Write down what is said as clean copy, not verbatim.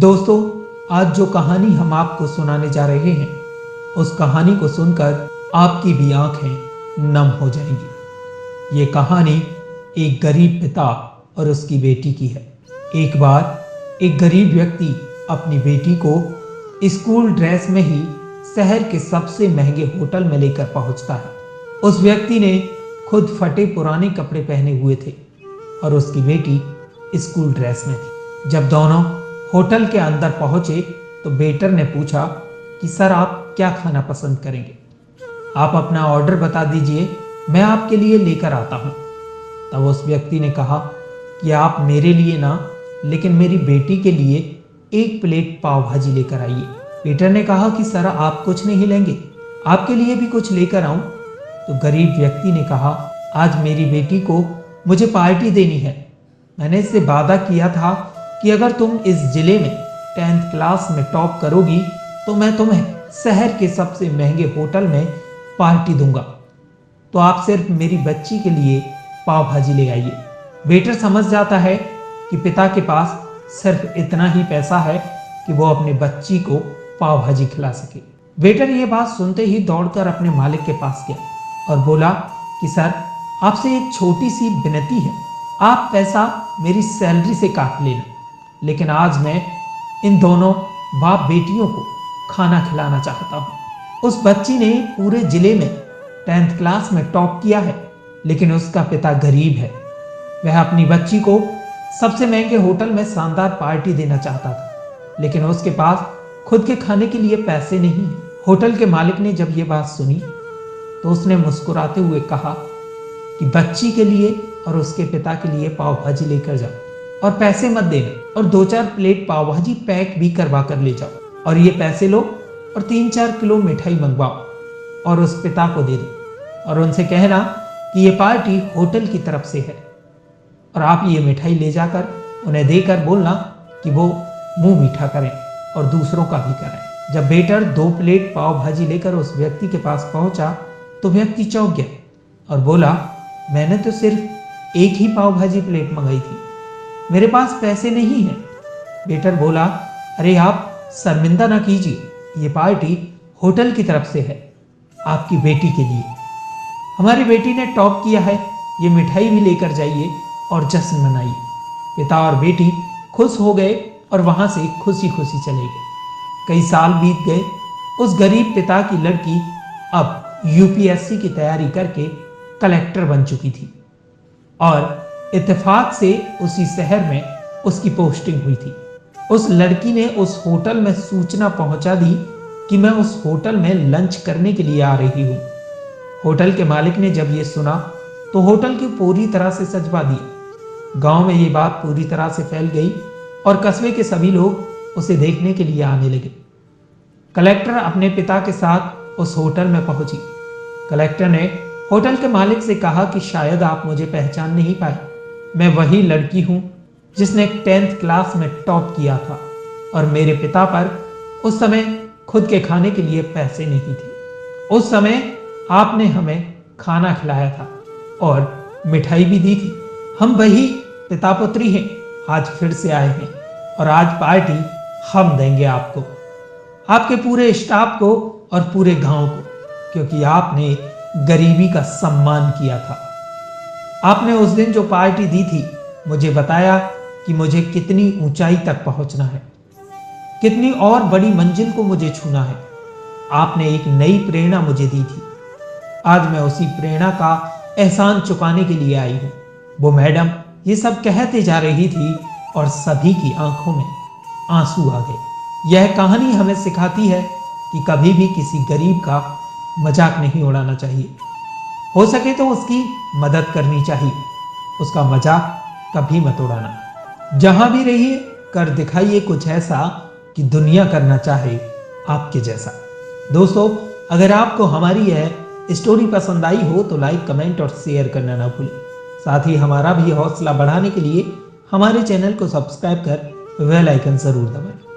दोस्तों, आज जो कहानी हम आपको सुनाने जा रहे हैं, उस कहानी को सुनकर आपकी भी आंखें नम हो जाएंगी। ये कहानी एक गरीब पिता और उसकी बेटी की है। एक बार एक गरीब व्यक्ति अपनी बेटी को स्कूल ड्रेस में ही शहर के सबसे महंगे होटल में लेकर पहुंचता है। उस व्यक्ति ने खुद फटे पुराने कपड़े पहने हुए थे और उसकी बेटी स्कूल ड्रेस में थी। जब दोनों होटल के अंदर पहुंचे तो वेटर ने पूछा कि सर, आप क्या खाना पसंद करेंगे? आप अपना ऑर्डर बता दीजिए, मैं आपके लिए लेकर आता हूं। तब उस व्यक्ति ने कहा कि आप मेरे लिए ना, लेकिन मेरी बेटी के लिए एक प्लेट पाव भाजी लेकर आइए। वेटर ने कहा कि सर, आप कुछ नहीं लेंगे, आपके लिए भी कुछ लेकर आऊं? तो गरीब व्यक्ति ने कहा, आज मेरी बेटी को मुझे पार्टी देनी है। मैंने इससे वादा किया था कि अगर तुम इस जिले में 10th क्लास में टॉप करोगी तो मैं तुम्हें शहर के सबसे महंगे होटल में पार्टी दूंगा। तो आप सिर्फ मेरी बच्ची के लिए पाव भाजी ले आइए। वेटर समझ जाता है कि पिता के पास सिर्फ इतना ही पैसा है कि वो अपनी बच्ची को पाव भाजी खिला सके। वेटर ये बात सुनते ही दौड़कर अपने मालिक के पास गया और बोला कि सर, आपसे एक छोटी सी विनती है, आप पैसा मेरी सैलरी से काट लेना, लेकिन आज मैं इन दोनों बाप बेटियों को खाना खिलाना चाहता हूँ। उस बच्ची ने पूरे जिले में 10th क्लास में टॉप किया है, लेकिन उसका पिता गरीब है। वह अपनी बच्ची को सबसे महंगे होटल में शानदार पार्टी देना चाहता था, लेकिन उसके पास खुद के खाने के लिए पैसे नहीं है। होटल के मालिक ने जब ये बात सुनी तो उसने मुस्कुराते हुए कहा कि बच्ची के लिए और उसके पिता के लिए पाव भाजी लेकर जाओ और पैसे मत देना, और 2-4 प्लेट पाव भाजी पैक भी करवा कर ले जाओ, और ये पैसे लो और 3-4 किलो मिठाई मंगवाओ और उस पिता को दे दो और उनसे कहना कि ये पार्टी होटल की तरफ से है, और आप ये मिठाई ले जाकर उन्हें देकर बोलना कि वो मुंह मीठा करें और दूसरों का भी करें। जब वेटर 2 प्लेट पाव भाजी लेकर उस व्यक्ति के पास पहुंचा तो व्यक्ति चौंक गया और बोला, मैंने तो सिर्फ एक ही पाव भाजी प्लेट मंगाई थी, मेरे पास पैसे नहीं हैं। वेटर बोला, अरे आप शर्मिंदा ना कीजिए, ये पार्टी होटल की तरफ से है, आपकी बेटी के लिए। हमारी बेटी ने टॉप किया है, ये मिठाई भी लेकर जाइए और जश्न मनाइए। पिता और बेटी खुश हो गए और वहां से खुशी खुशी चले गए। कई साल बीत गए। उस गरीब पिता की लड़की अब यूपीएससी की तैयारी करके कलेक्टर बन चुकी थी और इत्तेफाक से उसी शहर में उसकी पोस्टिंग हुई थी। उस लड़की ने उस होटल में सूचना पहुंचा दी कि मैं उस होटल में लंच करने के लिए आ रही हूं। होटल के मालिक ने जब ये सुना तो होटल की पूरी तरह से सजवा दिया। गांव में ये बात पूरी तरह से फैल गई और कस्बे के सभी लोग उसे देखने के लिए आने लगे। कलेक्टर अपने पिता के साथ उस होटल में पहुंची। कलेक्टर ने होटल के मालिक से कहा कि शायद आप मुझे पहचान नहीं पाए, मैं वही लड़की हूं जिसने 10th क्लास में टॉप किया था, और मेरे पिता पर उस समय खुद के खाने के लिए पैसे नहीं थे। उस समय आपने हमें खाना खिलाया था और मिठाई भी दी थी। हम वही पिता पुत्री हैं, आज फिर से आए हैं और आज पार्टी हम देंगे आपको, आपके पूरे स्टाफ को और पूरे गांव को, क्योंकि आपने गरीबी का सम्मान किया था। आपने उस दिन जो पार्टी दी थी, मुझे बताया कि मुझे कितनी ऊंचाई तक पहुंचना है, कितनी और बड़ी मंजिल को मुझे छूना है। आपने एक नई प्रेरणा मुझे दी थी। आज मैं उसी प्रेरणा का एहसान चुकाने के लिए आई हूं। वो मैडम ये सब कहते जा रही थी और सभी की आंखों में आंसू आ गए। यह कहानी हमें सिखाती है कि कभी भी किसी गरीब का मजाक नहीं उड़ाना चाहिए। हो सके तो उसकी मदद करनी चाहिए, उसका मजाक कभी मत उड़ाना। जहां भी रहिए, कर दिखाइए कुछ ऐसा कि दुनिया करना चाहे आपके जैसा। दोस्तों, अगर आपको हमारी यह स्टोरी पसंद आई हो तो लाइक, कमेंट और शेयर करना ना भूलें। साथ ही हमारा भी हौसला बढ़ाने के लिए हमारे चैनल को सब्सक्राइब कर बेल आइकन जरूर दबाएं।